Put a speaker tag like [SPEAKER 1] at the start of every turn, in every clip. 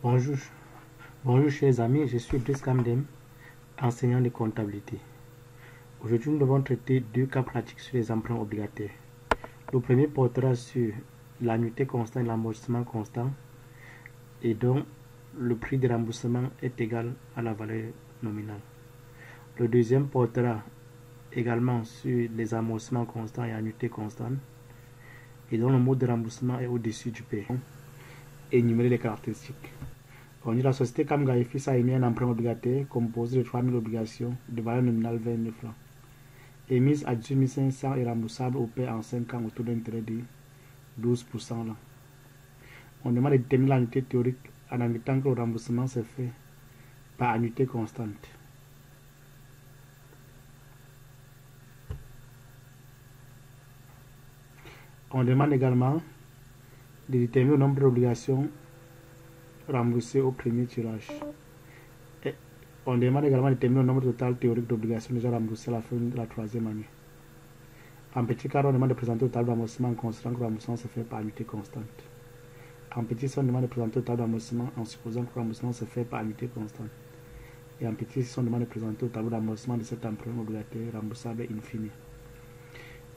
[SPEAKER 1] Bonjour, bonjour chers amis, je suis Brice Kamdem, enseignant de comptabilité. Aujourd'hui, nous devons traiter deux cas pratiques sur les emprunts obligataires. Le premier portera sur l'annuité constante et l'amortissement constant, et donc le prix de remboursement est égal à la valeur nominale. Le deuxième portera également sur les amortissements constants et annuités constantes, et dont le mode de remboursement est au-dessus du P. Énumérer les caractéristiques. On dit la société Kamga Fils a émis un emprunt obligataire composé de 3000 obligations de valeur nominale 20 000 francs, émise à 18 500 et remboursable au père en 5 ans au taux d'intérêt de 12% là. On demande de déterminer l'annuité théorique en admettant que le remboursement se fait par annuité constante. On demande également de déterminer le nombre d'obligations remboursées au premier tirage. Et on demande également de déterminer le nombre total théorique d'obligations déjà remboursées à la fin de la troisième année. En petit carré, on demande de présenter le tableau d'amortissement en considérant que le remboursement se fait par annuité constante. En petit C, on demande de présenter le tableau d'amortissement en supposant que le remboursement se fait par annuité constante. Et en petit C, on demande de présenter le tableau d'amortissement de cet emprunt obligataire remboursable in fine.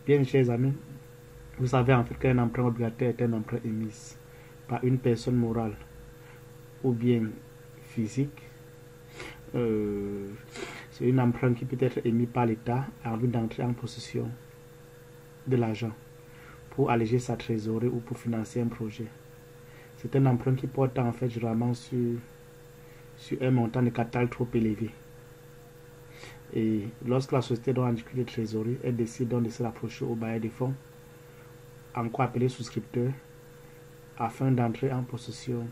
[SPEAKER 1] Bien, chers amis, vous savez en fait qu'un emprunt obligataire est un emprunt émis par une personne morale ou bien physique. C'est un emprunt qui peut être émis par l'État en vue d'entrer en possession de l'argent pour alléger sa trésorerie ou pour financer un projet. C'est un emprunt qui porte en fait généralement sur un montant de capital trop élevé. Et lorsque la société doit en difficulté de trésorerie, elle décide donc de se rapprocher au bailleur de fonds, encore appelé souscripteur, afin d'entrer en possession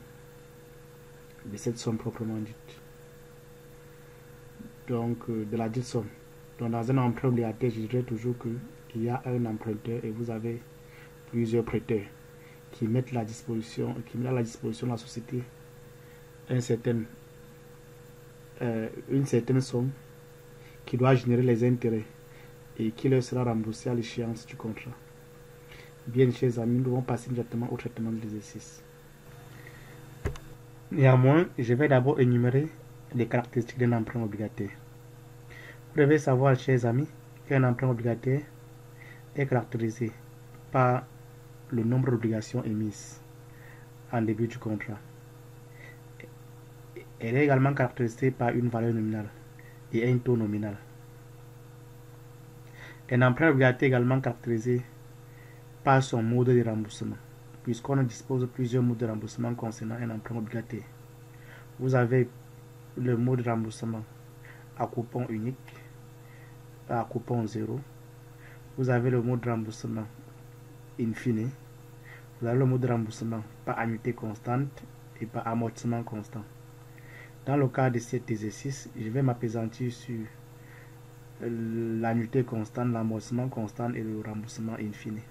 [SPEAKER 1] de cette somme proprement dite. Donc, de la dite somme. Donc, dans un emprunt obligataire, je dirais toujours qu'il y a un emprunteur et vous avez plusieurs prêteurs qui mettent à la disposition de la société une certaine somme qui doit générer les intérêts et qui leur sera remboursée à l'échéance du contrat. Bien, chers amis, nous devons passer directement au traitement de l'exercice. Néanmoins, je vais d'abord énumérer les caractéristiques d'un emprunt obligataire. Vous devez savoir, chers amis, qu'un emprunt obligataire est caractérisé par le nombre d'obligations émises en début du contrat. Elle est également caractérisée par une valeur nominale et un taux nominal. Un emprunt obligataire est également caractérisé par son mode de remboursement, puisqu'on dispose de plusieurs modes de remboursement concernant un emprunt obligataire. Vous avez le mode de remboursement à coupon unique, à coupon zéro. Vous avez le mode de remboursement in fine. Vous avez le mode de remboursement par annuité constante et par amortissement constant. Dans le cas de cet exercice, je vais m'appesantir sur l'annuité constante, l'amortissement constant et le remboursement in fine.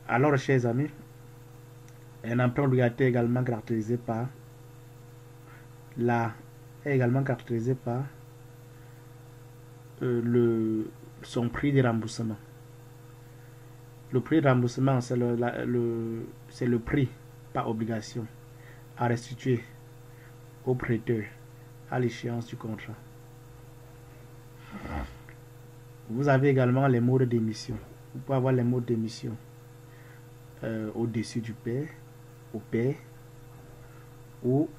[SPEAKER 1] Alors, chers amis, un emprunt obligataire est également caractérisé par son prix de remboursement. Le prix de remboursement, c'est le prix par obligation à restituer au prêteur à l'échéance du contrat. Vous avez également les modes d'émission. Vous pouvez avoir les modes d'émission au-dessus du père, au père, ou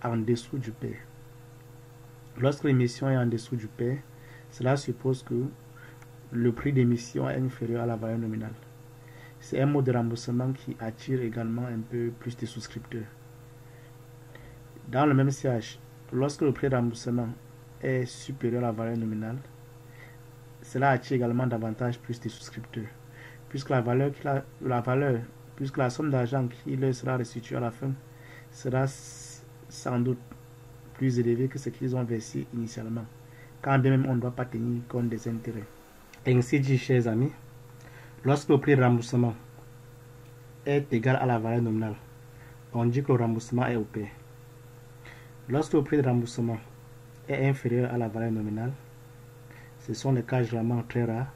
[SPEAKER 1] en dessous du père. Lorsque l'émission est en dessous du père, cela suppose que le prix d'émission est inférieur à la valeur nominale. C'est un mode de remboursement qui attire également un peu plus de souscripteurs. Dans le même siège, lorsque le prix de remboursement est supérieur à la valeur nominale, cela attire également davantage plus de souscripteurs, puisque puisque la somme d'argent qui leur sera restituée à la fin sera sans doute plus élevée que ce qu'ils ont versé initialement, quand bien même on ne doit pas tenir compte des intérêts. Ainsi dit, chers amis, lorsque le prix de remboursement est égal à la valeur nominale, on dit que le remboursement est au pair. Lorsque le prix de remboursement est inférieur à la valeur nominale, ce sont des cas généralement très rares,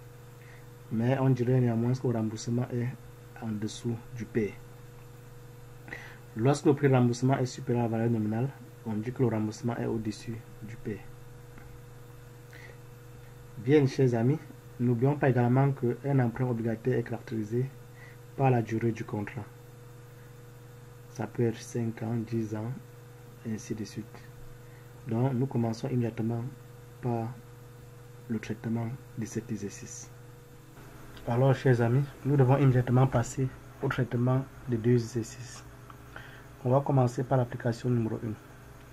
[SPEAKER 1] mais on dirait néanmoins que le remboursement est en dessous du pair. Lorsque le prix de remboursement est supérieur à la valeur nominale, on dit que le remboursement est au-dessus du P. Bien, chers amis, n'oublions pas également qu'un emprunt obligataire est caractérisé par la durée du contrat. Ça peut être 5 ans, 10 ans, et ainsi de suite. Donc, nous commençons immédiatement par le traitement de cet exercice. Alors, chers amis, nous devons immédiatement passer au traitement des deux exercices. On va commencer par l'application numéro 1.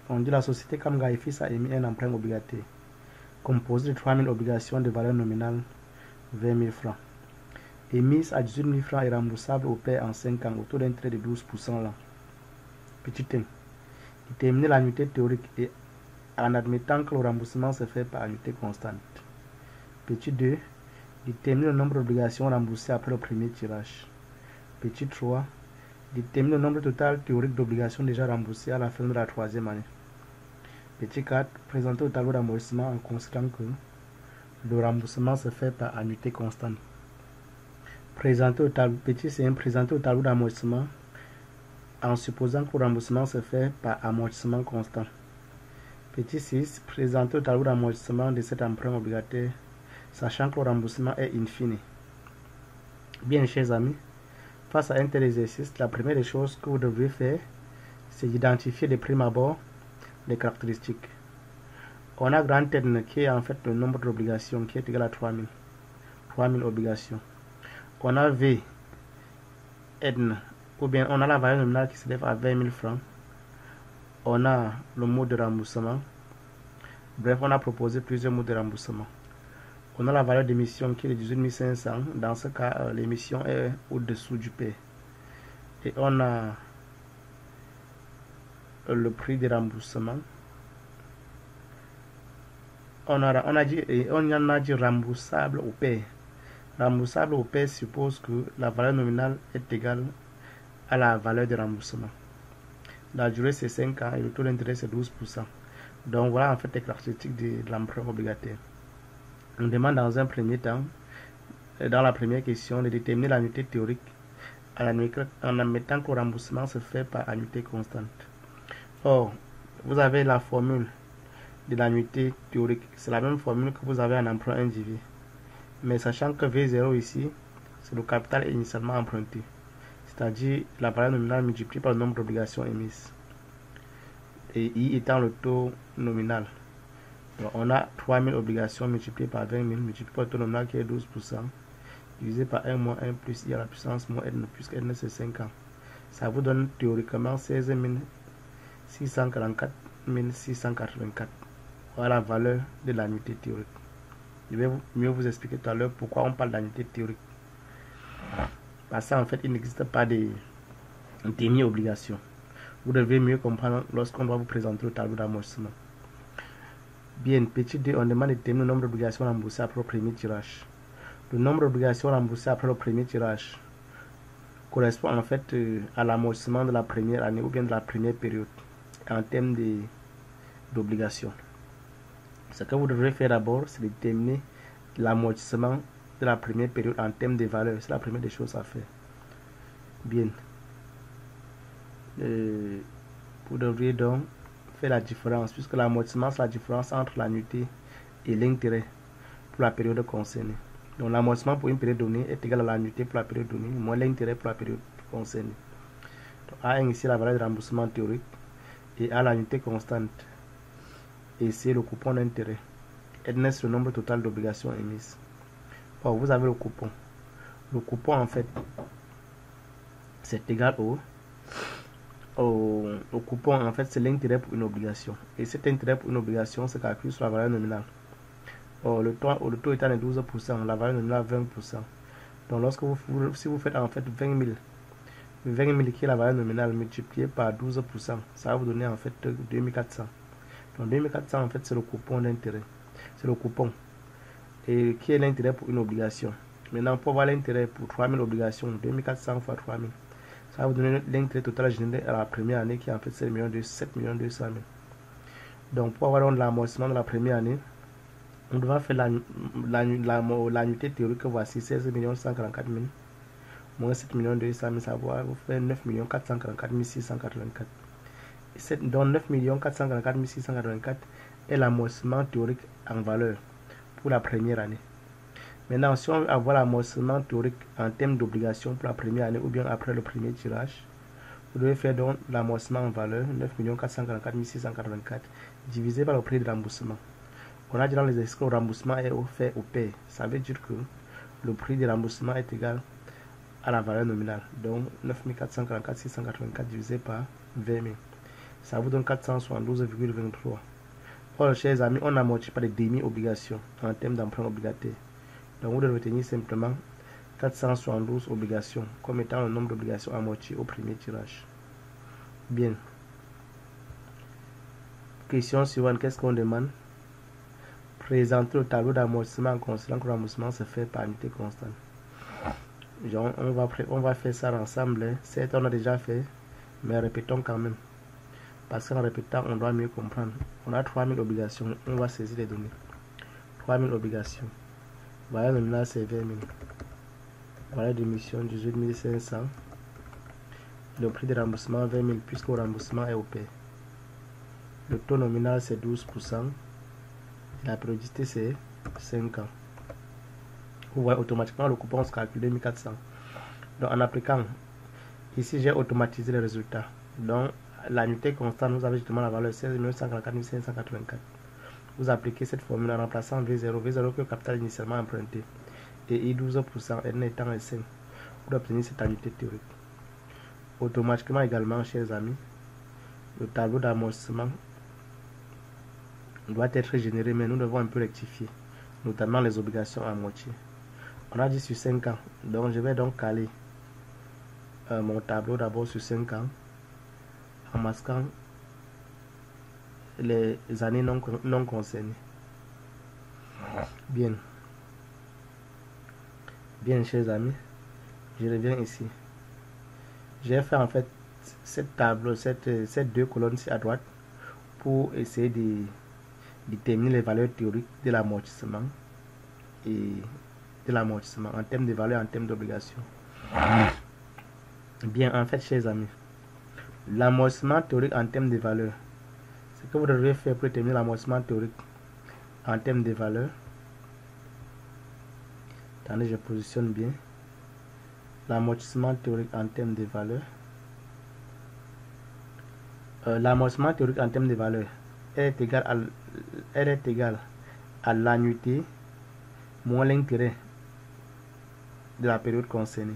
[SPEAKER 1] On dit la société Kamga et Fils a émis un emprunt obligataire composé de 3 000 obligations de valeur nominale 20 000 francs, émise à 18 000 francs et remboursable au père en 5 ans au taux d'intérêt de 12% l'an. Petit 1. Déterminer l'annuité théorique et en admettant que le remboursement se fait par annuité constante. Petit 2. Déterminer le nombre d'obligations remboursées après le premier tirage. Petit 3. Déterminer le nombre total théorique d'obligations déjà remboursées à la fin de la 3e année. Petit 4. Présenter le tableau d'amortissement en considérant que le remboursement se fait par annuité constante. Petit 5. Présenter le tableau d'amortissement en supposant que le remboursement se fait par amortissement constant. Petit 6. Présenter le tableau d'amortissement de cet emprunt obligataire, sachant que le remboursement est infini. Bien, chers amis, face à un tel exercice, la première des choses que vous devez faire, c'est d'identifier de prime abord les caractéristiques. On a grand N qui est en fait le nombre d'obligations qui est égal à 3000. 3000 obligations. On a V, N, ou bien on a la valeur nominale qui s'élève à 20 000 francs. On a le mode de remboursement. Bref, on a proposé plusieurs modes de remboursement. On a la valeur d'émission qui est de 18 500. Dans ce cas, l'émission est au-dessous du P. Et on a le prix de remboursement. On en a dit remboursable au P. Remboursable au P suppose que la valeur nominale est égale à la valeur de remboursement. La durée c'est 5 ans et le taux d'intérêt c'est 12%. Donc voilà en fait les caractéristiques de l'emprunt obligataire. On demande dans un premier temps, dans la première question, de déterminer l'annuité théorique en admettant que le remboursement se fait par annuité constante. Or, vous avez la formule de l'annuité théorique. C'est la même formule que vous avez en emprunt individuel. Mais sachant que V0 ici, c'est le capital initialement emprunté. C'est-à-dire la valeur nominale multipliée par le nombre d'obligations émises. Et I étant le taux nominal. Donc on a 3000 obligations multipliées par 20 000 multipliées par le taux nominal qui est 12%, divisé par 1 moins 1 plus I à la puissance moins N, puisque N c'est 5 ans. Ça vous donne théoriquement 16 644 684. Voilà la valeur de l'annuité théorique. Je vais mieux vous expliquer tout à l'heure pourquoi on parle d'annuité théorique. Parce qu'en fait, il n'existe pas de demi-obligation. Vous devez mieux comprendre lorsqu'on doit vous présenter le tableau d'amortissement. Bien, petit 2, on demande de déterminer le nombre d'obligations remboursées après le premier tirage. Le nombre d'obligations remboursées après le premier tirage correspond en fait à l'amortissement de la première année ou bien de la première période en termes d'obligations. Ce que vous devrez faire d'abord, c'est de déterminer l'amortissement de la première période en termes de valeur. C'est la première des choses à faire. Bien. Vous devriez donc faire la différence, puisque l'amortissement, c'est la différence entre l'annuité et l'intérêt pour la période concernée. Donc l'amortissement pour une période donnée est égal à l'annuité pour la période donnée, moins l'intérêt pour la période concernée. Donc A1 ici la valeur de remboursement théorique et A l'annuité constante. Et c'est le coupon d'intérêt. N est le nombre total d'obligations émises. Or, vous avez le coupon. Le coupon, en fait, c'est égal au coupon, en fait, c'est l'intérêt pour une obligation. Et cet intérêt pour une obligation se calcule sur la valeur nominale. Or, le taux étant de 12%, la valeur nominale 20%. Donc, lorsque si vous faites en fait 20 000 qui est la valeur nominale multipliée par 12%, ça va vous donner en fait 2400. Donc 2400 en fait c'est le coupon d'intérêt. C'est le coupon. Et qui est l'intérêt pour une obligation. Maintenant pour avoir l'intérêt pour 3000 obligations, 2400 fois 3000. Ça va vous donner l'intérêt total généré à la première année qui est en fait 7 200 000. Donc pour avoir l'amortissement de la première année, on devra faire l'annuité théorique, voici 16 144 000. moins 7 200 000, ça va vous faire 9 444 684. Donc 9 444 684 est l'amortissement théorique en valeur pour la première année. Maintenant, si on veut avoir l'amortissement théorique en termes d'obligation pour la première année ou bien après le premier tirage, vous devez faire donc l'amortissement en valeur 9 444 684 divisé par le prix de remboursement. On a dit dans les exercices que le remboursement est offert au père. Ça veut dire que le prix de remboursement est égal à la valeur nominale. Donc 9 444 684 divisé par 20 000. Ça vous donne 472,23. Or, chers amis, on n'amortit pas les demi-obligations en termes d'emprunt obligataire. Donc, vous devez retenir simplement 472 obligations comme étant le nombre d'obligations amorties au premier tirage. Bien. Question suivante, qu'est-ce qu'on demande? Présenter le tableau d'amortissement en considérant que le remboursement se fait par unité constante. Genre, on va faire ça ensemble. Hein. Certes, on a déjà fait, mais répétons quand même. Parce qu'en répétant, on doit mieux comprendre. On a 3000 obligations. On va saisir les données. 3000 obligations. Valeur nominale, c'est 20 000. Valeur d'émission, 18 500. Le prix de remboursement, 20 000, puisque le remboursement est au pair. Le taux nominal, c'est 12%. La périodicité, c'est 5 ans. Vous voyez, automatiquement, le coupon se calcule 2400. Donc, en appliquant, ici, j'ai automatisé les résultats. Donc, l'unité constante, vous avez justement la valeur 16 144 584. Vous appliquez cette formule en remplaçant V0, V0 que le capital initialement emprunté, et I 12%, N étant S5, pour obtenir cette unité théorique. Automatiquement également, chers amis, le tableau d'amortissement doit être généré, mais nous devons un peu rectifier, notamment les obligations amorties. On a dit sur 5 ans, donc je vais donc caler mon tableau d'abord sur 5 ans, en masquant les années non concernées. Bien. Bien, chers amis, je reviens ici. J'ai fait en fait cette tableau, ces deux colonnes ci à droite pour essayer de déterminer les valeurs théoriques de l'amortissement et de l'amortissement en termes de valeur, en termes d'obligation. Bien, en fait, chers amis, l'amortissement théorique en termes de valeur, ce que vous devez faire pour déterminer l'amortissement théorique en termes de valeur. Attendez, je positionne bien. L'amortissement théorique en termes de valeur. L'amortissement théorique en termes de valeur est égal à l'annuité moins l'intérêt de la période concernée.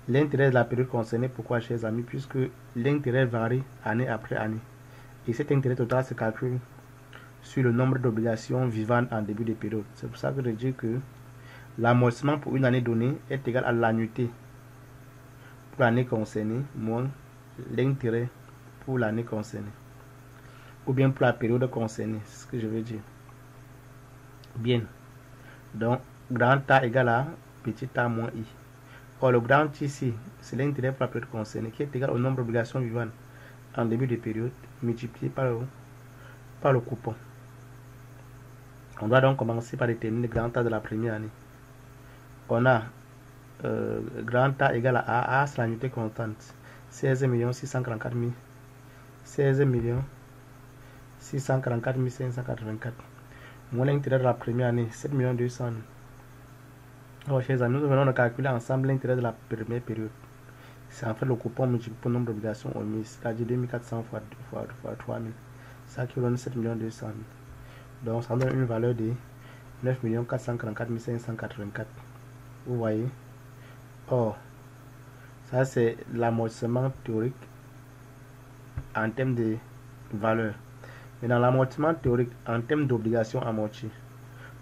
[SPEAKER 1] L'intérêt de la période concernée, pourquoi, chers amis? Puisque l'intérêt varie année après année. Et cet intérêt total se calcule sur le nombre d'obligations vivantes en début de période. C'est pour ça que je dis que l'amortissement pour une année donnée est égal à l'annuité pour l'année concernée moins l'intérêt pour l'année concernée. Ou bien pour la période concernée, c'est ce que je veux dire. Bien. Donc, grand A égale à petit a moins I. Or, le grand I ici, c'est l'intérêt pour la période concernée qui est égal au nombre d'obligations vivantes en début de période multiplié par le coupon. On doit donc commencer par déterminer le grand A de la première année. On a grand A égale à A, c'est l'annuité constante. 16 644 000. 16 644 584. Moins l'intérêt de la première année, 7 200 000. Alors, chers amis, nous venons de calculer ensemble l'intérêt de la première période. C'est en fait le coupon multiplié par le nombre d'obligations omises, c'est-à-dire 2400 fois 3000. Ça qui donne 7 200 000. Donc, ça donne une valeur de 9 444 584. Vous voyez? Or, ça c'est l'amortissement théorique en termes de valeur. Mais dans l'amortissement théorique en termes d'obligations amorties,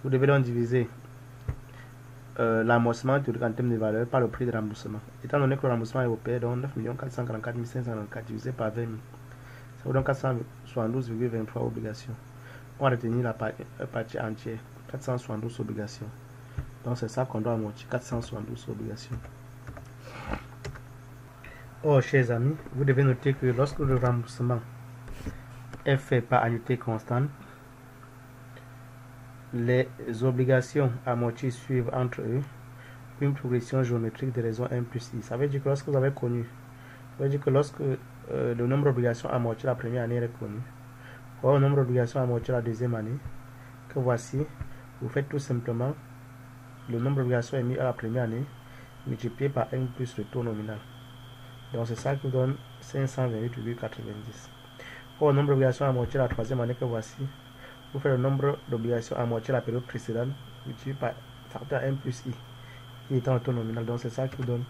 [SPEAKER 1] vous devez donc diviser l'amortissement théorique en termes de valeur par le prix de remboursement. Étant donné que le remboursement est au pair, donc 9 444 594 divisé par 20 000. Ça vous donne 472,23 obligations. On va retenir la partie entière, 472 obligations. Donc c'est ça qu'on doit amortir, 472 obligations. Or, chers amis, vous devez noter que lorsque le remboursement est fait par annuité constante, les obligations amorties suivent entre eux une progression géométrique de raison 1 plus i. Ça veut dire que lorsque vous avez connu, ça veut dire que lorsque le nombre d'obligations amorties la première année est connu, ou le nombre d'obligations amorties la deuxième année, que voici, vous faites tout simplement le nombre d'obligations émises à la première année multiplié par 1 plus le taux nominal. Donc c'est ça qui vous donne 528,90. Pour le nombre d'obligations amorties la troisième année que voici, vous faites le nombre d'obligations amorties la période précédente multiplié par facteur 1 plus i, i étant le taux nominal. Donc c'est ça qui vous donne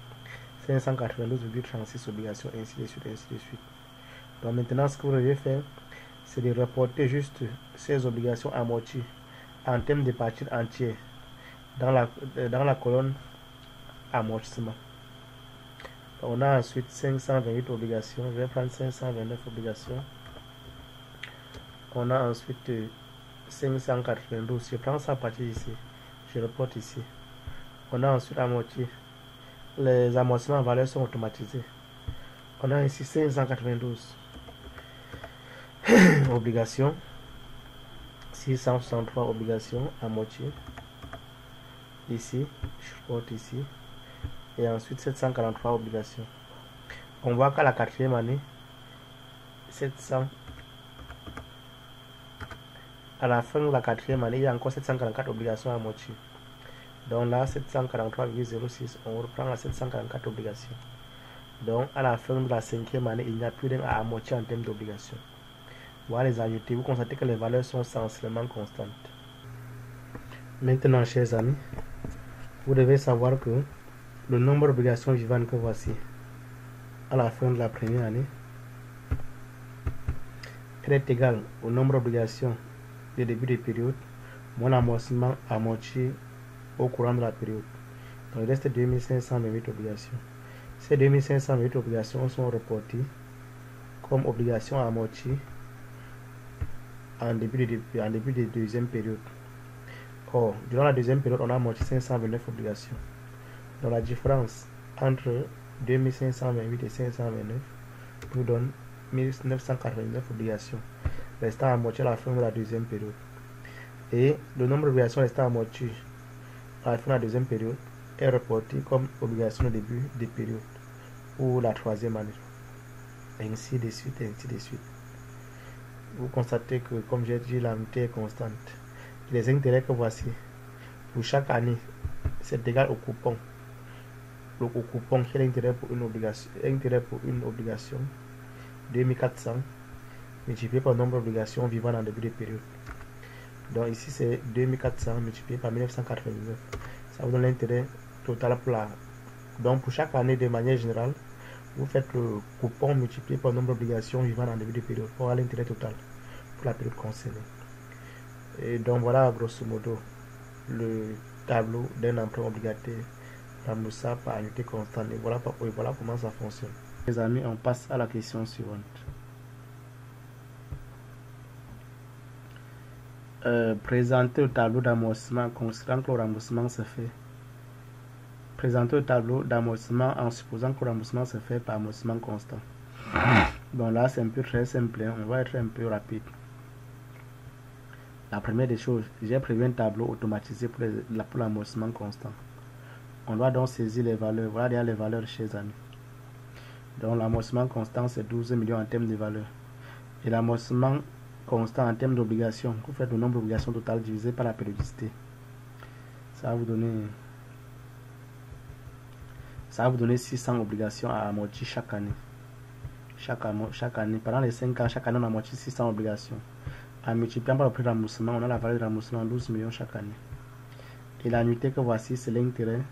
[SPEAKER 1] 592,36 obligations, ainsi de suite, ainsi de suite. Donc maintenant, ce que vous devez faire, c'est de reporter juste ces obligations amorties en termes de parties entières dans la colonne amortissement. On a ensuite 528 obligations. Je vais prendre 529 obligations. On a ensuite 592. Je prends ça à partir ici. Je reporte ici. On a ensuite amorti. Les amortissements en valeur sont automatisés. On a ici 592 obligations. 663 obligations amorties. Ici, je reporte ici. Et ensuite 743 obligations. On voit qu'à la quatrième année, 700. À la fin de la quatrième année, il y a encore 744 obligations amorties. Donc là, 743,06, on reprend à 744 obligations. Donc à la fin de la cinquième année, il n'y a plus rien à amortir en termes d'obligations. Voilà les ajouter. Vous constatez que les valeurs sont sensiblement constantes. Maintenant, chers amis, vous devez savoir que le nombre d'obligations vivantes que voici à la fin de la première année est égal au nombre d'obligations de début de période moins l'amortissement amorti au courant de la période. Donc il reste 2528 obligations. Ces 2528 obligations sont reportées comme obligations amorties en début de deuxième période. Or, durant la deuxième période, on a amorti 529 obligations. Donc la différence entre 2528 et 529 nous donne 1989 obligations restant amorties à la fin de la deuxième période. Et le nombre d'obligations restant amorties à la fin de la deuxième période est reporté comme obligation au début des périodes ou la troisième année. Ainsi de suite, ainsi de suite. Vous constatez que, comme j'ai dit, l'unité est constante. Les intérêts que voici, pour chaque année, c'est égal au coupon. Le coupon qui est l'intérêt pour une obligation, 2400 multiplié par le nombre d'obligations vivant dans le début de période. Donc ici c'est 2400 multiplié par 1989. Ça vous donne l'intérêt total pour la. Donc pour chaque année de manière générale, vous faites le coupon multiplié par le nombre d'obligations vivant dans le début de période pour avoir l'intérêt total pour la période concernée. Et donc voilà grosso modo le tableau d'un emprunt obligataire remboursable par annuité constante. Et voilà comment ça fonctionne. Les amis, on passe à la question suivante. Présenter le tableau d'amortissement considérant que le remboursement se fait. Présenter le tableau d'amortissement en supposant que le remboursement se fait par amortissement constant. Bon là c'est un peu très simple, hein. On va être un peu rapide. La première des choses, j'ai prévu un tableau automatisé pour l'amortissement constant. On doit donc saisir les valeurs. Voilà déjà les valeurs, chers amis. Donc l'amortissement constant c'est 12 millions en termes de valeur. Et l'amortissement constant en termes d'obligations, vous faites le nombre d'obligations totales divisé par la périodicité. Ça va vous donner 600 obligations à amortir chaque année. Chaque année, pendant les 5 ans, chaque année on amortit 600 obligations. En multipliant par le prix de remboursement, on a la valeur de remboursement 12 millions chaque année. Et l'annuité que voici, c'est l'intérêt.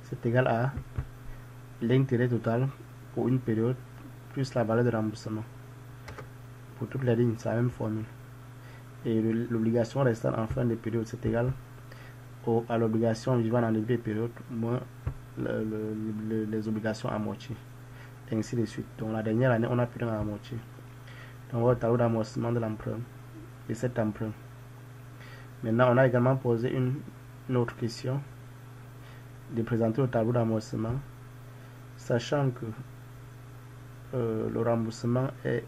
[SPEAKER 1] C'est égal à l'intérêt total pour une période plus la valeur de remboursement. Pour toutes les lignes, c'est la même formule. Et l'obligation restante en fin de période, c'est égal à l'obligation vivant dans le début de période moins les obligations amorties. Et ainsi de suite. Donc la dernière année, on n'a plus rien à amortir. Donc on va au tableau d'amortissement de l'emprunt, de cet emprunt. Maintenant, on a également posé une autre question de présenter le tableau d'amortissement, sachant que le remboursement est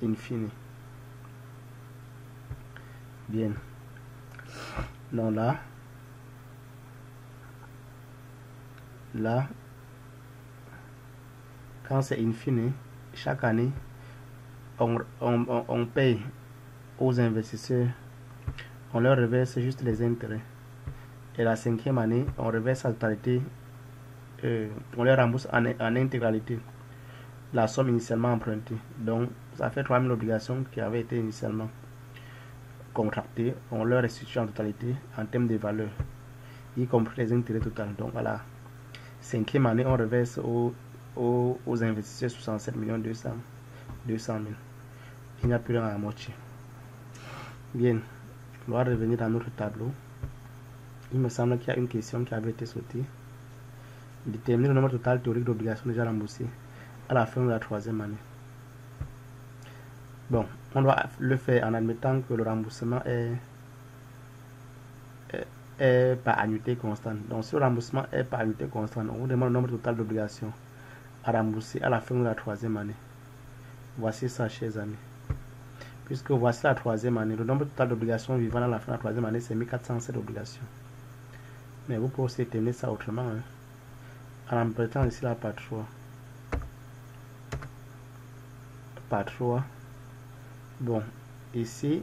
[SPEAKER 1] infini. Bien. Donc là, là, quand c'est infini, chaque année, on paye aux investisseurs, on leur reverse juste les intérêts. Et la 5e année, on reverse la totalité, on leur rembourse en intégralité la somme initialement empruntée. Donc, ça fait 3 000 obligations qui avaient été initialement contractées. On leur restitue en totalité en termes de valeur, y compris les intérêts totaux. Donc, voilà. 5e année, on reverse aux investisseurs 67 200 000. Il n'y a plus rien à amortir. Bien, on va revenir dans notre tableau. Il me semble qu'il y a une question qui avait été sautée. Déterminer le nombre total théorique d'obligations déjà remboursées à la fin de la 3e année. Bon, on doit le faire en admettant que le remboursement est par annuité constante. Donc, si le remboursement est par annuité constante, on vous demande le nombre total d'obligations à rembourser à la fin de la 3e année. Voici ça, chers amis. Puisque voici la 3e année, le nombre total d'obligations vivant à la fin de la 3e année, c'est 1407 obligations. Mais vous pouvez aussi déterminer ça autrement, hein, en empruntant ici la par 3. Par 3. Bon, ici,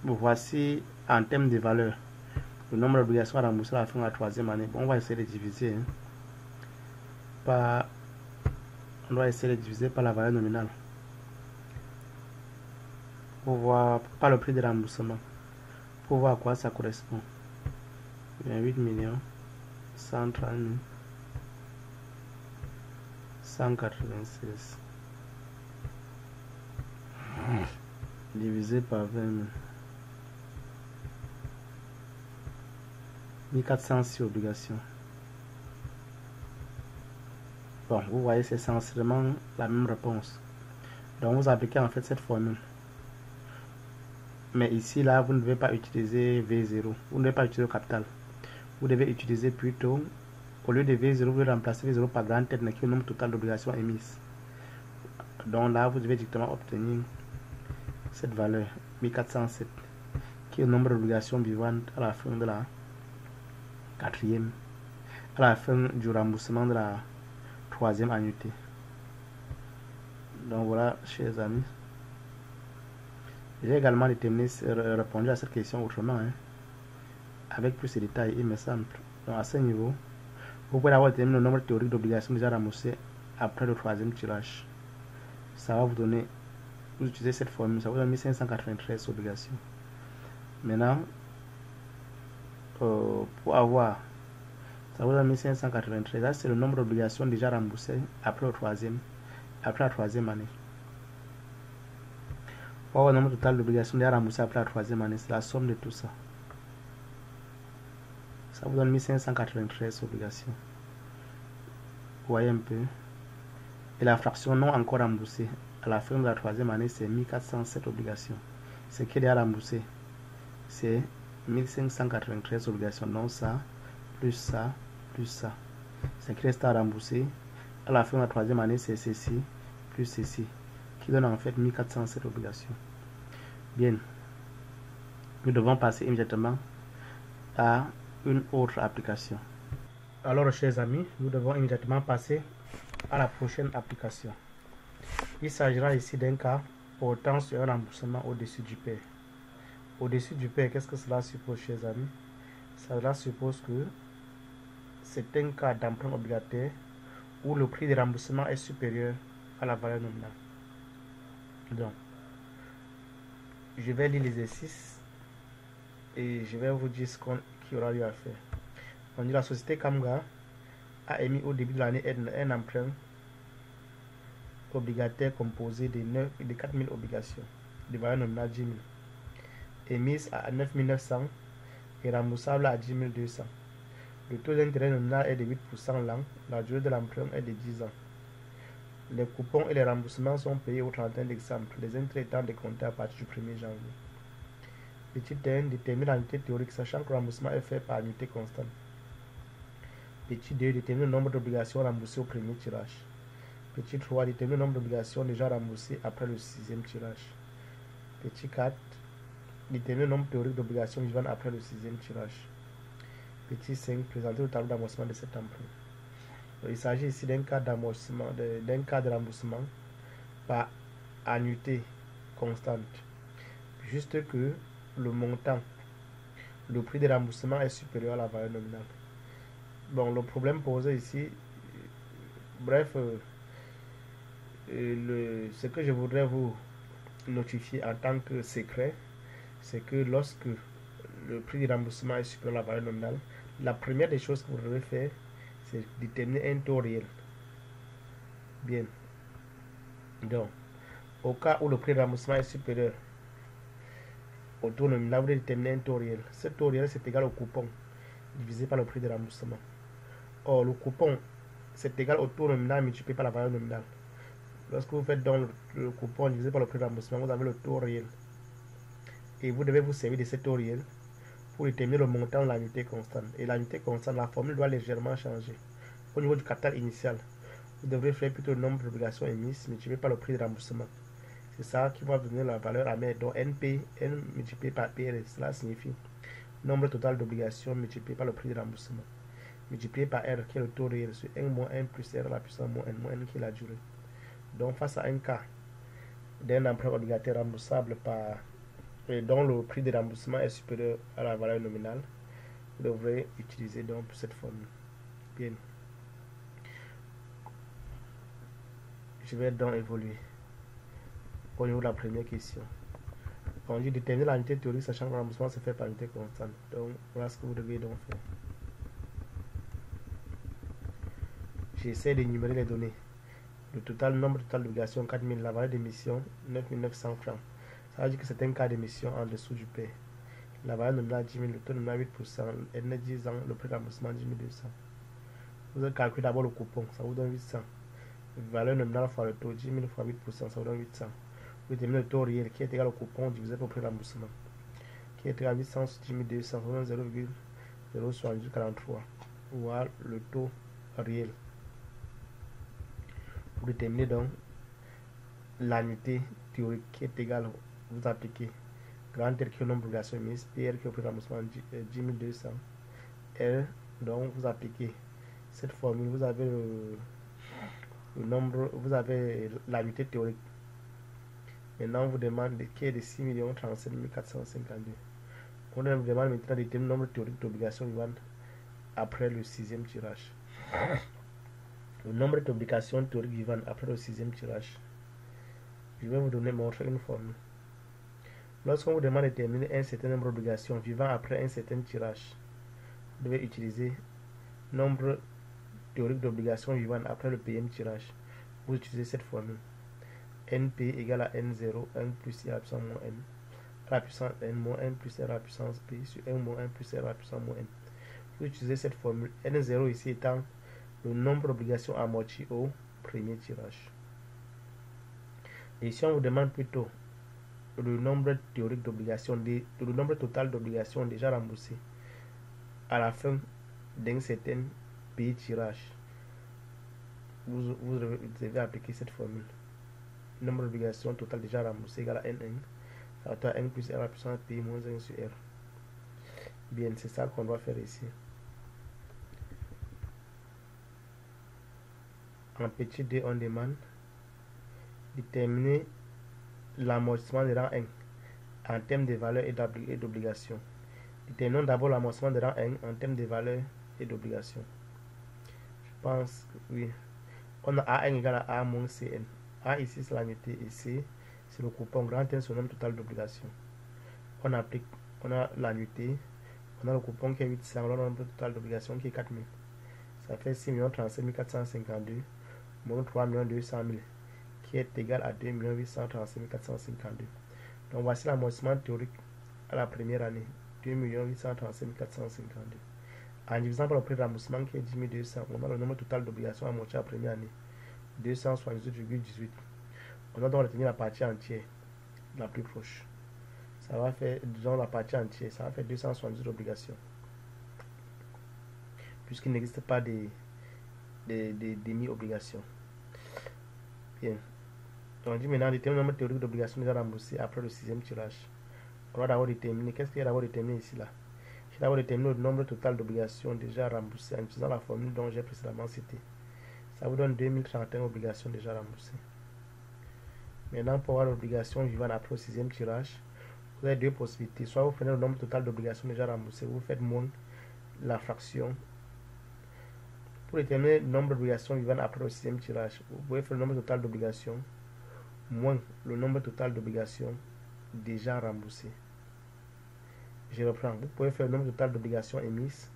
[SPEAKER 1] voici en termes de valeur le nombre d'obligations à rembourser à la fin de la 3e année. Bon, on va essayer de diviser, hein, on doit essayer de diviser par la valeur nominale pour voir, pas le prix de remboursement, pour voir à quoi ça correspond. 28 130 196 divisé par 20 1406 obligations. Bon, vous voyez, c'est essentiellement la même réponse. Donc, vous appliquez en fait cette formule. Mais ici, là, vous ne devez pas utiliser V0. Vous ne devez pas utiliser le capital. Vous devez utiliser plutôt, au lieu de V0, vous devez remplacer V0 par grande tête, qui est le nombre total d'obligations émises. Donc là, vous devez directement obtenir cette valeur, 1407, qui est le nombre d'obligations vivantes à la fin de la 4e, à la fin du remboursement de la 3e annuité. Donc voilà, chers amis. J'ai également répondu à cette question autrement, hein, avec plus de détails, il me semble. Donc à ce niveau, vous pouvez avoir déterminé le nombre théorique d'obligations déjà remboursées après le 3e tirage. Ça va vous donner, vous utilisez cette formule, ça vous donne 1593 obligations. Maintenant, pour avoir, ça vous donne 1593. Là, c'est le nombre d'obligations déjà remboursées après la 3e année. Pour avoir le nombre total d'obligations déjà remboursées après la 3e année, c'est la somme de tout ça. Ça vous donne 1593 obligations. Vous voyez un peu. Et la fraction non encore remboursée à la fin de la 3e année, c'est 1407 obligations. Ce qui est déjà remboursé, c'est 1593 obligations. Donc ça, plus ça, plus ça. Ce qui reste à rembourser à la fin de la 3e année, c'est ceci, plus ceci, qui donne en fait 1407 obligations. Bien. Nous devons passer immédiatement à une autre application. Alors, chers amis, nous devons immédiatement passer à la prochaine application. Il s'agira ici d'un cas portant sur un remboursement au-dessus du père. Au-dessus du père, qu'est-ce que cela suppose, chers amis? Cela suppose que c'est un cas d'emprunt obligataire où le prix de remboursement est supérieur à la valeur nominale. Donc, je vais lire l'exercice et je vais vous dire ce qu'il y aura lieu à faire. On dit la société Kamga a émis au début de l'année un emprunt obligataire composé de 4 000 obligations de valeur nominale 10 000, émises à 9 900 et remboursables à 10 200. Le taux d'intérêt nominal est de 8% l'an, la durée de l'emprunt est de 10 ans. Les coupons et les remboursements sont payés au 31 décembre, les intérêts étant décomptés à partir du 1er janvier. Petit 1, détermine l'annuité théorique, sachant que le remboursement est fait par annuité constante. Petit 2, détermine le nombre d'obligations remboursées au premier tirage. Petit 3, détermine le nombre d'obligations déjà remboursées après le 6e tirage. Petit 4, détermine le nombre théorique d'obligations vivantes après le 6e tirage. Petit 5, présenter le tableau d'amortissement de cet emprunt. Donc, il s'agit ici d'un cas d'amortissement, d'un cas de remboursement par annuité constante. Juste que le montant, le prix de remboursement est supérieur à la valeur nominale. Bon, le problème posé ici, bref, ce que je voudrais vous notifier en tant que secret, c'est que lorsque le prix de remboursement est supérieur à la valeur nominale, la première des choses que vous devez faire, c'est déterminer un taux réel. Bien. Donc, au cas où le prix de remboursement est supérieur au taux nominal, vous devez déterminer un taux réel. Ce taux réel, c'est égal au coupon divisé par le prix de remboursement. Or, le coupon, c'est égal au taux nominal multiplié par la valeur nominale. Lorsque vous faites donc le coupon divisé par le prix de remboursement, vous avez le taux réel. Et vous devez vous servir de ce taux réel pour déterminer le montant de l'unité constante. Et l'unité constante, la formule doit légèrement changer. Au niveau du capital initial, vous devrez faire plutôt le nombre d'obligations émises multiplié par le prix de remboursement. C'est ça qui va donner la valeur amère. Donc NP, N multiplié par PR, cela signifie nombre total d'obligations multiplié par le prix de remboursement, multiplié par R qui est le taux réel sur 1 moins 1 plus R à la puissance moins N qui est la durée. Donc face à un cas d'un emprunt obligataire remboursable par et dont le prix de remboursement est supérieur à la valeur nominale, vous devrez utiliser donc cette formule. Bien. Je vais donc évoluer au niveau de la première question. On dit déterminer l'unité théorique sachant que le remboursement se fait par unité constante. Donc voilà ce que vous devez donc faire. J'essaie d'énumérer les données. Le total, nombre total d'obligations 4000, la valeur d'émission 9900 francs. Ça veut dire que c'est un cas d'émission en dessous du P. La valeur nominale 10 000, le taux nominal 8%, N 10 ans, le prix de remboursement 10 200. Vous avez calculé d'abord le coupon, ça vous donne 800. Valeur nominale fois le taux, 10 000 fois 8%, ça vous donne 800. Vous déterminez le taux réel qui est égal au coupon divisé par le prix de remboursement, qui est égal à 800 sur 10 200, ça vous donne 0,073. Voilà le taux réel. Pour déterminer donc l'annuité théorique qui est égale, vous appliquez grand R qui est le nombre d'obligations émises, PR qui est le prix de remboursement 10 200, R, donc vous appliquez cette formule, vous avez le nombre, vous avez l'annuité théorique. Maintenant, on vous demande qui est de 6 037 452. On vous demande maintenant de déterminer le nombre théorique d'obligations vivantes après le 6e tirage. Le nombre d'obligations théoriques vivantes après le 6e tirage. Je vais vous montrer une formule. Lorsqu'on vous demande de déterminer un certain nombre d'obligations vivant après un certain tirage, vous devez utiliser nombre théorique d'obligations vivantes après le Pème tirage. Vous utilisez cette formule. NP égale à N0, 1 plus I à la puissance moins N, à la puissance N moins 1 plus R à la puissance P sur 1 moins 1 plus R à la puissance moins N. Vous utilisez cette formule. N0 ici étant le nombre d'obligations amorties au premier tirage. Et si on vous demande plutôt le nombre théorique d'obligations, le nombre total d'obligations déjà remboursées à la fin d'un certain pays tirage, vous devez appliquer cette formule. Nombre d'obligations totales déjà remboursées égale à N1, ça va être N plus R à la puissance P moins 1 sur R. Bien, c'est ça qu'on doit faire ici. En petit d, on demande déterminer l'amortissement de rang 1 en termes de valeurs et d'obligations. Déterminons d'abord l'amortissement de rang 1 en termes de valeurs et d'obligations. Je pense que oui. On a A1 égale à A moins CN. A ici c'est l'annuité et C c'est le coupon. Grand N c'est le nombre total d'obligations. On applique, on a l'annuité, on a le coupon qui est 800, on a le nombre total d'obligations qui est 4000. Ça fait 6 37 452 moins 3 200 000 qui est égal à 2 837 452. Donc voici l'amortissement théorique à la première année, 2 837 452. En divisant par le prix de remboursement qui est 10 200, on a le nombre total d'obligations amorties à la première année, 278,18. On va donc retenir la partie entière, la plus proche. Ça va faire, disons la partie entière, ça va faire 278 obligations. Puisqu'il n'existe pas de demi-obligations. Bien. Donc on dit maintenant déterminer le nombre théorique d'obligations déjà remboursées après le 6e tirage. On va d'abord déterminer, qu'est-ce qu'il y a d'abord déterminé ici là? vais d'abord déterminer le nombre total d'obligations déjà remboursées en utilisant la formule dont j'ai précédemment cité. Ça vous donne 2031 obligations déjà remboursées. Maintenant, pour avoir l'obligation vivante après le 6e tirage, vous avez deux possibilités. Soit vous prenez le nombre total d'obligations déjà remboursées, vous faites moins la fraction. Pour déterminer le nombre d'obligations vivantes après le 6e tirage, vous pouvez faire le nombre total d'obligations moins le nombre total d'obligations déjà remboursées. Je reprends. Vous pouvez faire le nombre total d'obligations émises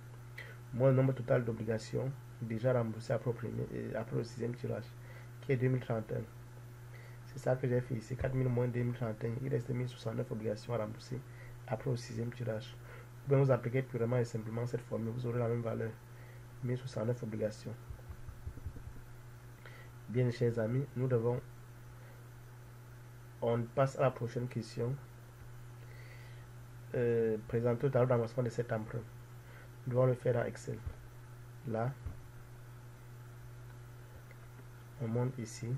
[SPEAKER 1] moins le nombre total d'obligations déjà remboursées après le 6e tirage, qui est 2031. C'est ça que j'ai fait ici. 4000 moins 2031. Il reste 1069 obligations à rembourser après le 6e tirage. Vous pouvez vous appliquer purement et simplement cette formule. Vous aurez la même valeur. 1069 obligations. Bien, chers amis, on passe à la prochaine question. Présenter le tableau d'avancement de cet emprunt. Nous devons le faire dans Excel. Là, on monte ici.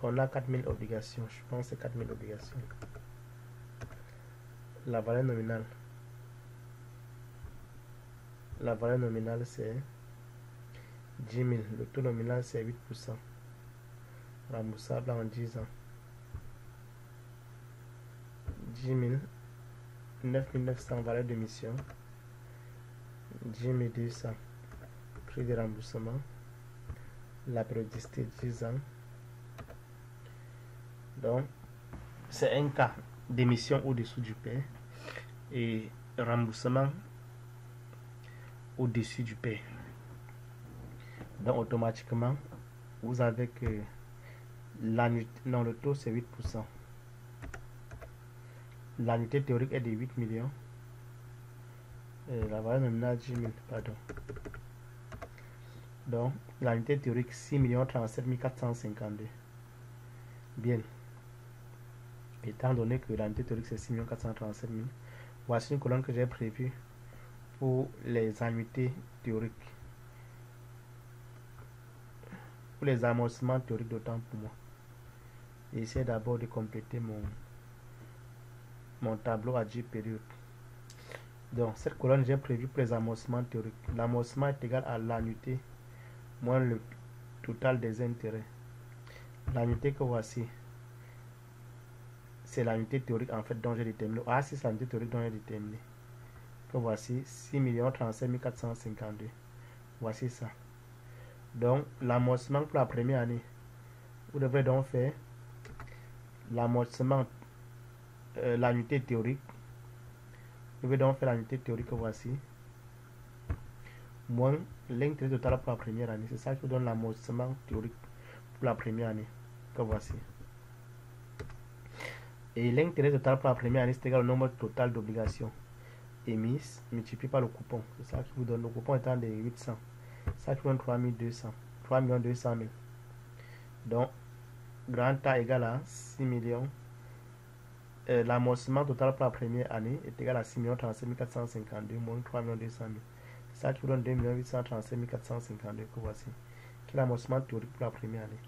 [SPEAKER 1] On a 4000 obligations. Je pense que c'est 4000 obligations. La valeur nominale. La valeur nominale, c'est 10 000. Le taux nominal, c'est 8%. Remboursable en 10 ans. 10 000. 9 900 valeur d'émission. 10 200 prix de remboursement. La périodicité 10 ans. Donc, c'est un cas d'émission au-dessous du paie et remboursement au-dessus du paie. Donc, automatiquement, vous avez que le taux c'est 8%. L'annuité théorique est de 8 millions. La valeur nominale 10 000, pardon. Donc, l'annuité théorique 6 37 452. Bien. Étant donné que l'annuité théorique c'est 6 437 000, voici une colonne que j'ai prévue pour les annuités théoriques. Pour les amortissements théoriques d'autant pour moi. J'essaie d'abord de compléter mon tableau à 10 périodes. Donc, cette colonne, j'ai prévu pour les amortissements théoriques. L'amortissement est égal à l'annuité moins le total des intérêts. L'annuité que voici, c'est l'annuité théorique en fait dont j'ai déterminé. Ah, c'est l'annuité théorique dont j'ai déterminé. Que voici 6 37 452. Voici ça. Donc, l'amortissement pour la première année, vous devrez donc faire l'amortissement, l'annuité théorique. Vous devez donc faire l'annuité théorique que voici, moins l'intérêt total pour la première année. C'est ça qui vous donne l'amortissement théorique pour la première année que voici. Et l'intérêt total pour la première année, c'est égal au nombre total d'obligations émises multiplié par le coupon. C'est ça qui vous donne, le coupon étant de 800. Ça qui vous donne 3 200 000. Donc, grand A égale à 6 millions. L'amortissement total pour la première année est égal à 6 37 452 moins 3 200 000. C'est ça qui vous donne 2 837 452 que voici. Qui est l'amortissement théorique pour la première année.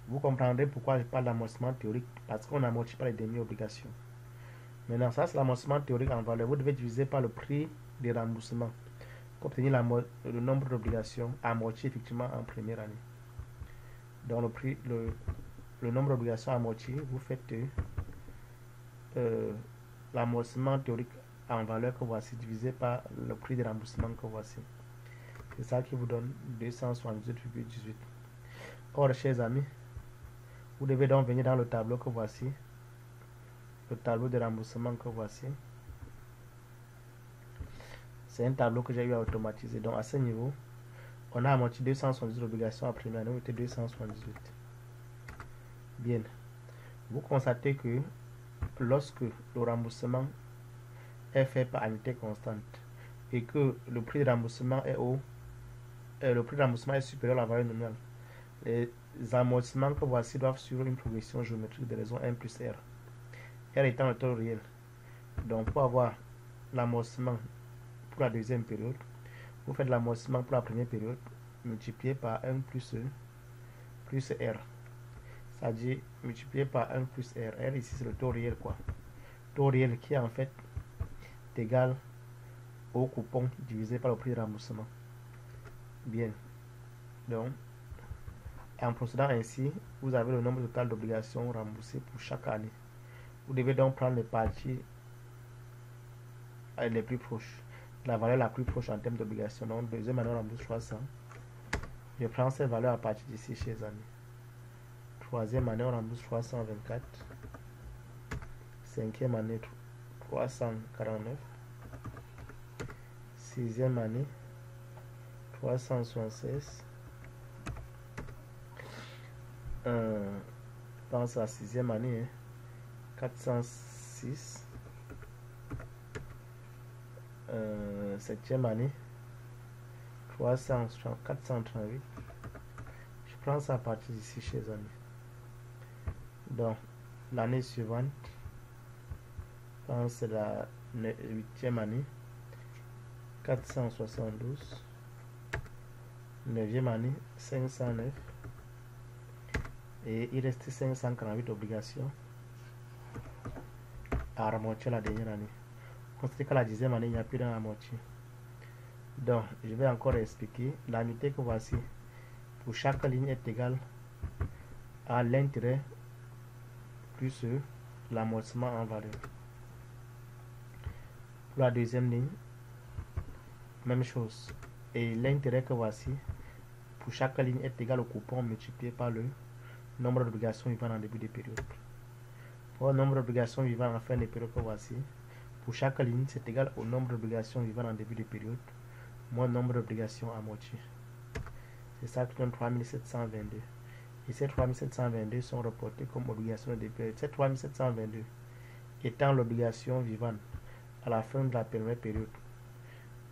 [SPEAKER 1] Vous comprendrez pourquoi je parle d'amortissement théorique, parce qu'on n'amortit pas les dernières obligations. Maintenant, ça c'est l'amortissement théorique en valeur. Vous devez diviser par le prix des remboursements pour obtenir le nombre d'obligations amorties effectivement en première année. Donc le nombre d'obligations amorties, vous faites l'amortissement théorique en valeur que voici divisé par le prix des remboursements que voici. C'est ça qui vous donne 278,18. Or, chers amis, vous devez donc venir dans le tableau que voici, le tableau de remboursement que voici. C'est un tableau que j'ai eu à automatiser. Donc, à ce niveau, on a amorti 278 obligations à première année, on était 278. Bien. Vous constatez que lorsque le remboursement est fait par annuité constante et que le prix de remboursement est le prix de remboursement est supérieur à la valeur nominale, les amortissements que voici doivent suivre une progression géométrique de raison 1 plus R. R étant le taux réel. Donc, pour avoir l'amortissement pour la deuxième période, vous faites l'amortissement pour la première période multiplié par 1 plus R. C'est-à-dire multiplié par 1 plus R. R ici, c'est le taux réel, quoi. Taux réel qui est en fait égal au coupon divisé par le prix de remboursement. Bien. Donc, en procédant ainsi, vous avez le nombre total d'obligations remboursées pour chaque année. Vous devez donc prendre les parties les plus proches, la valeur la plus proche en termes d'obligations. Donc, deuxième année, on rembourse 300. Je prends cette valeur à partir d'ici chez les années. Troisième année, on rembourse 324. Cinquième année, 349. Sixième année, 376. Pense à la sixième année, 406. Septième année, 438. Je prends ça à partir d'ici chez les amis. Donc, l'année suivante, je pense la 8e année, 472. 9e année, 509. Et il reste 548 obligations à amortir la dernière année. Considérez qu'à la 10e année, il n'y a plus rien à amortir. Donc, je vais encore expliquer. L'annuité que voici pour chaque ligne est égale à l'intérêt plus l'amortissement en valeur. Pour la deuxième ligne, même chose. Et l'intérêt que voici pour chaque ligne est égal au coupon multiplié par le nombre d'obligations vivant en début de période. Pour le nombre d'obligations vivant en fin de période que voici, pour chaque ligne, c'est égal au nombre d'obligations vivant en début de période moins le nombre d'obligations amorties. C'est ça qui donne 3722. Et ces 3722 sont reportés comme obligations de début de période. Ces 3722 étant l'obligation vivante à la fin de la première période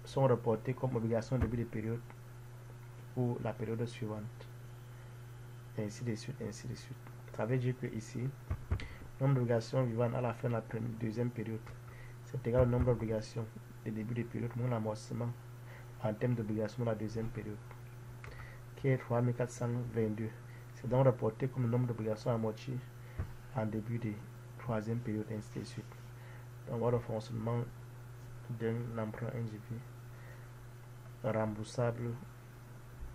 [SPEAKER 1] sont reportés comme obligations de début de période pour la période suivante. Et ainsi de suite, ainsi de suite. Ça veut dire que ici, le nombre d'obligations vivantes à la fin de la deuxième période, c'est égal au nombre d'obligations de début de période moins l'amortissement en termes d'obligations de la deuxième période, qui est 3422. C'est donc reporté comme le nombre d'obligations amorties en début de troisième période, ainsi de suite. Donc voilà le fonctionnement d'un emprunt individu remboursable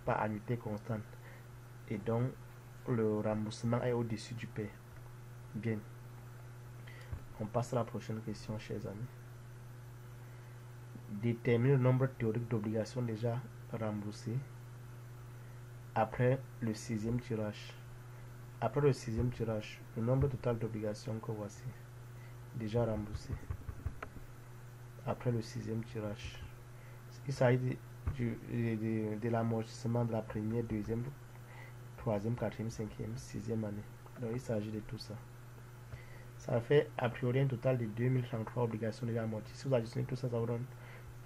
[SPEAKER 1] par annuité constante. Et donc le remboursement est au-dessus du paiement. Bien. On passe à la prochaine question, chers amis. Déterminer le nombre théorique d'obligations déjà remboursées après le sixième tirage. Après le sixième tirage, le nombre total d'obligations que voici déjà remboursées après le sixième tirage. Il s'agit de l'amortissement de la première, deuxième, troisième, quatrième, cinquième, sixième année. Donc il s'agit de tout ça. Ça fait a priori un total de 2033 obligations déjà amorties. Si vous additionnez tout ça, ça vous donne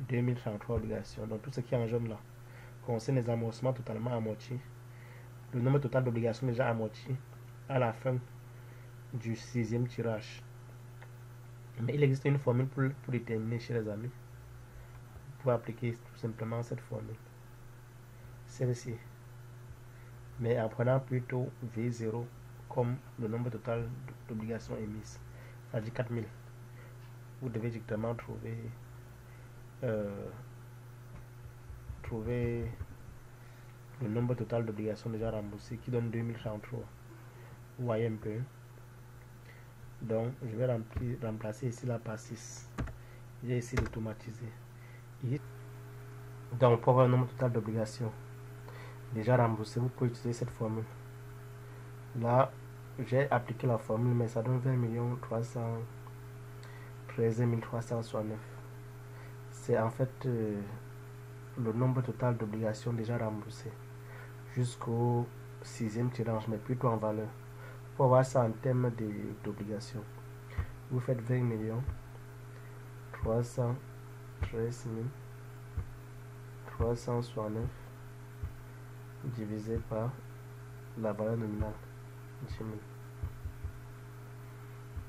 [SPEAKER 1] 2033 obligations. Donc tout ce qui est en jaune là concerne les amortissements totalement amortis. Le nombre total d'obligations déjà amorties à la fin du sixième tirage. Mais il existe une formule pour déterminer, chez les amis. Vous pouvez appliquer tout simplement cette formule. Celle-ci. Mais en prenant plutôt V0 comme le nombre total d'obligations émises. C'est-à-dire 4000. Vous devez directement trouver le nombre total d'obligations déjà remboursées qui donne 2033. Vous voyez un peu. Donc, je vais remplacer ici la par 6. J'ai essayé d'automatiser. Donc, pour avoir le nombre total d'obligations déjà remboursées, vous pouvez utiliser cette formule. Là, j'ai appliqué la formule, mais ça donne 20 313 369. C'est en fait le nombre total d'obligations déjà remboursées jusqu'au sixième tirage, mais plutôt en valeur. Pour voir ça en termes d'obligations, vous faites 20 313 369 divisé par la valeur nominale 10 000.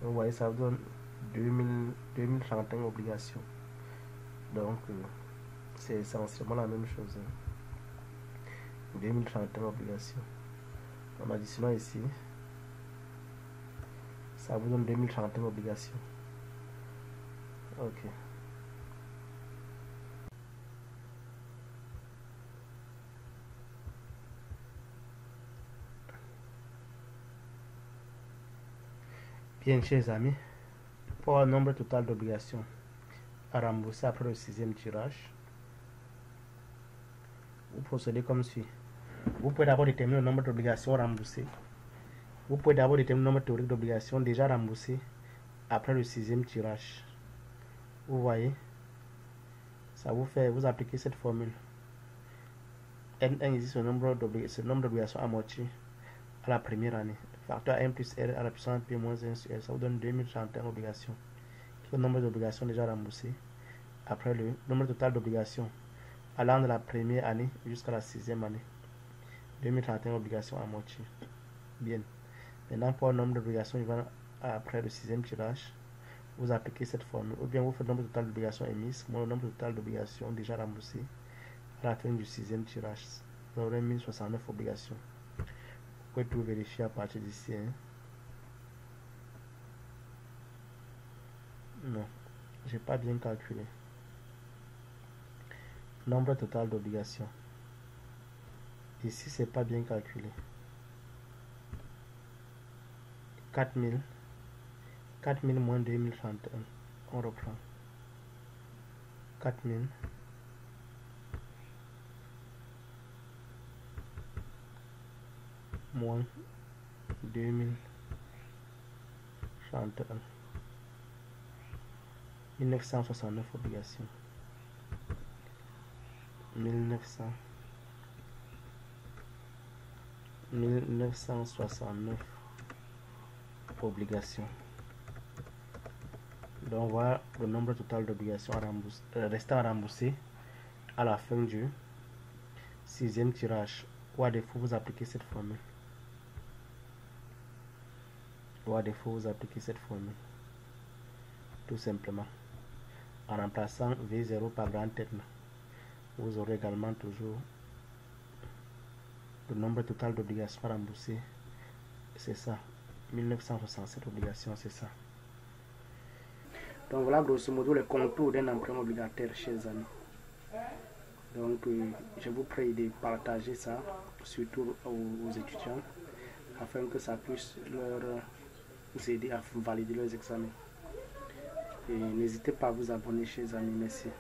[SPEAKER 1] Vous voyez, ça vous donne 2031 obligations. Donc c'est essentiellement la même chose. 2031 obligations. En additionnant ici, ça vous donne 2031 obligations. Ok. Bien, chers amis, pour le nombre total d'obligations à rembourser après le 6e tirage, vous procédez comme suit. Vous pouvez d'abord déterminer le nombre d'obligations remboursées. Vous pouvez d'abord déterminer le nombre théorique d'obligations déjà remboursées après le 6e tirage. Vous voyez, ça vous fait, vous appliquez cette formule. N1 existe ce nombre d'obligations amorties à la première année. Facteur N plus R à la puissance P moins 1 sur R, ça vous donne 2031 obligations. Le nombre d'obligations déjà remboursées après le nombre total d'obligations allant de la première année jusqu'à la 6e année. 2031 obligations amorties. Bien. Maintenant, pour le nombre d'obligations vivant après le 6e tirage, vous appliquez cette formule. Ou bien vous faites le nombre total d'obligations émises moins le nombre total d'obligations déjà remboursées à la fin du 6e tirage. Vous aurez 1069 obligations. Vous pouvez tout vérifier à partir d'ici. Hein. Non, j'ai pas bien calculé. Nombre total d'obligations. Ici, c'est pas bien calculé. 4000 moins 2031. On reprend. 4000 moins 2031. 1969 obligations. 1969 obligations. Donc voilà le nombre total d'obligations restant à rembourser à la fin du 6e tirage. Ou à défaut, vous appliquez cette formule. Tout simplement. En remplaçant V0 par grand terme. Vous aurez également toujours le nombre total d'obligations remboursées. C'est ça. 1967 obligations, c'est ça. Donc voilà grosso modo le contour d'un emprunt obligataire, chers amis. Donc je vous prie de partager ça, surtout aux étudiants, afin que ça puisse leur aider à valider leurs examens. Et n'hésitez pas à vous abonner, chers amis. Merci.